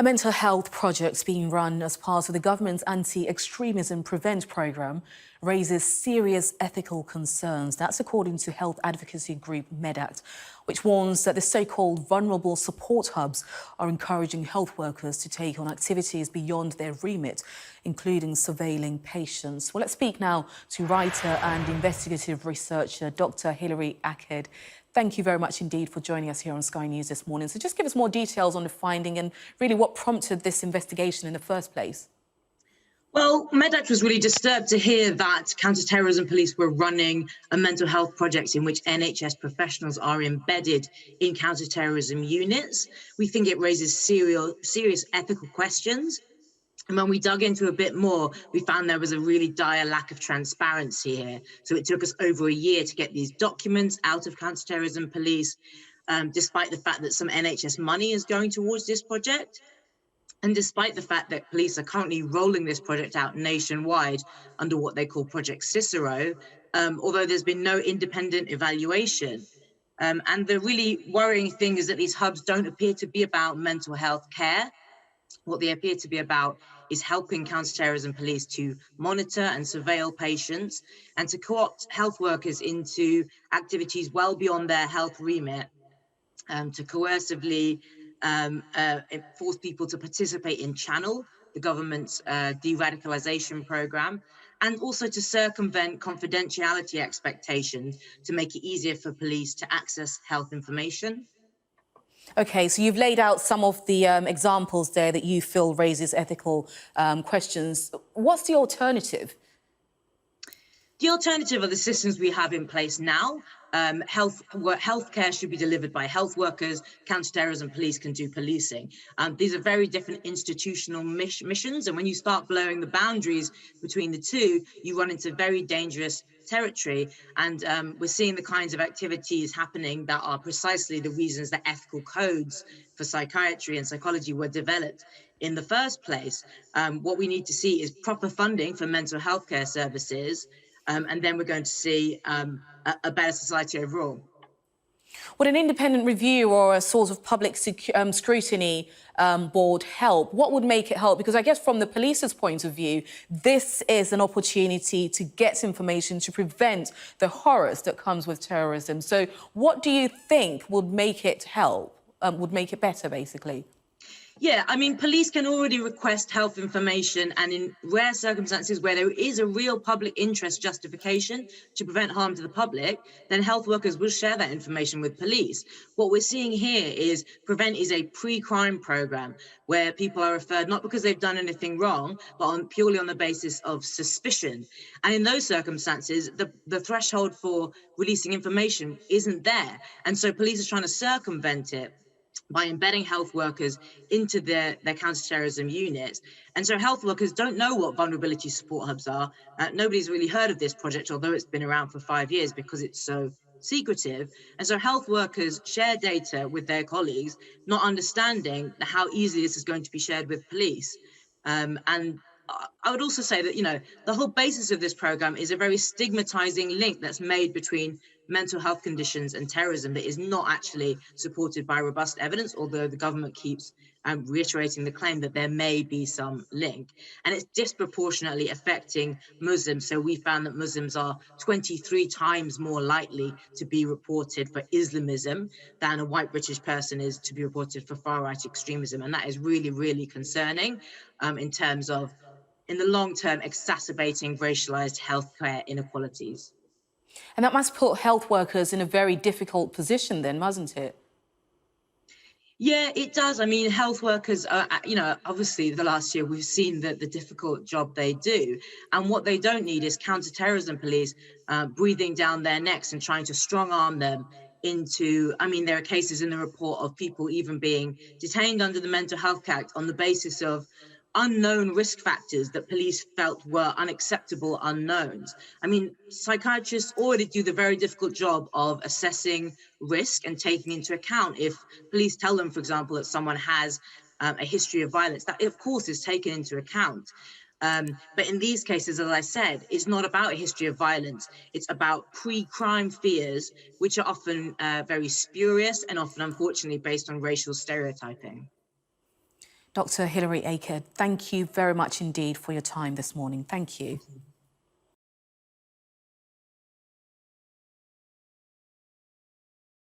A mental health project being run as part of the government's anti-extremism prevent programme raises serious ethical concerns. That's according to health advocacy group Medact, which warns that the so-called vulnerable support hubs are encouraging health workers to take on activities beyond their remit, including surveilling patients. Well, let's speak now to writer and investigative researcher Dr Hil Aked. Thank you very much indeed for joining us here on Sky News this morning. So just give us more details on the finding and really what prompted this investigation in the first place. Well, Medact was really disturbed to hear that counterterrorism police were running a mental health project in which NHS professionals are embedded in counterterrorism units. We think it raises serious ethical questions. And when we dug into a bit more, we found there was a really dire lack of transparency here. So it took us over a year to get these documents out of counterterrorism police, despite the fact that some NHS money is going towards this project. And despite the fact that police are currently rolling this project out nationwide under what they call Project Cicero, although there's been no independent evaluation. And the really worrying thing is that these hubs don't appear to be about mental health care. What they appear to be about is helping counterterrorism police to monitor and surveil patients and to co-opt health workers into activities well beyond their health remit, to coercively force people to participate in Channel, the government's de-radicalization program, and also to circumvent confidentiality expectations to make it easier for police to access health information. OK, so you've laid out some of the examples there that you feel raises ethical questions. What's the alternative? The alternative are the systems we have in place now. Healthcare should be delivered by health workers. Counterterrorism police can do policing. These are very different institutional missions. And when you start blurring the boundaries between the two, you run into very dangerous territory. And we're seeing the kinds of activities happening that are precisely the reasons that ethical codes for psychiatry and psychology were developed in the first place. What we need to see is proper funding for mental health care services. And then we're going to see a better society overall. Would an independent review or a sort of public scrutiny board help? What would make it help? Because I guess from the police's point of view, this is an opportunity to get information to prevent the horrors that comes with terrorism. So what do you think would make it help, would make it better, basically? Yeah, I mean, police can already request health information, and in rare circumstances where there is a real public interest justification to prevent harm to the public, then health workers will share that information with police. What we're seeing here is Prevent is a pre-crime program where people are referred not because they've done anything wrong, but purely on the basis of suspicion. And in those circumstances, the threshold for releasing information isn't there. And so police are trying to circumvent it by embedding health workers into their counterterrorism units. And so health workers don't know what vulnerability support hubs are. Nobody's really heard of this project, although it's been around for 5 years because it's so secretive. And so health workers share data with their colleagues, not understanding how easily this is going to be shared with police. And I would also say that, you know, the whole basis of this program is a very stigmatizing link that's made between mental health conditions and terrorism that is not actually supported by robust evidence, although the government keeps reiterating the claim that there may be some link. And it's disproportionately affecting Muslims. So we found that Muslims are 23 times more likely to be reported for Islamism than a white British person is to be reported for far-right extremism. And that is really, really concerning in terms of, in the long term, exacerbating racialized healthcare inequalities. And that must put health workers in a very difficult position then, mustn't it? Yeah, it does. I mean, health workers are, you know, obviously the last year we've seen the difficult job they do. And what they don't need is counterterrorism police breathing down their necks and trying to strong arm them into, I mean, there are cases in the report of people even being detained under the Mental Health Act on the basis of unknown risk factors that police felt were unacceptable unknowns. I mean, psychiatrists already do the very difficult job of assessing risk and taking into account if police tell them, for example, that someone has a history of violence. That, of course, is taken into account. But in these cases, as I said, it's not about a history of violence. It's about pre-crime fears, which are often very spurious and often, unfortunately, based on racial stereotyping. Dr Hil Aked, thank you very much indeed for your time this morning. Thank you.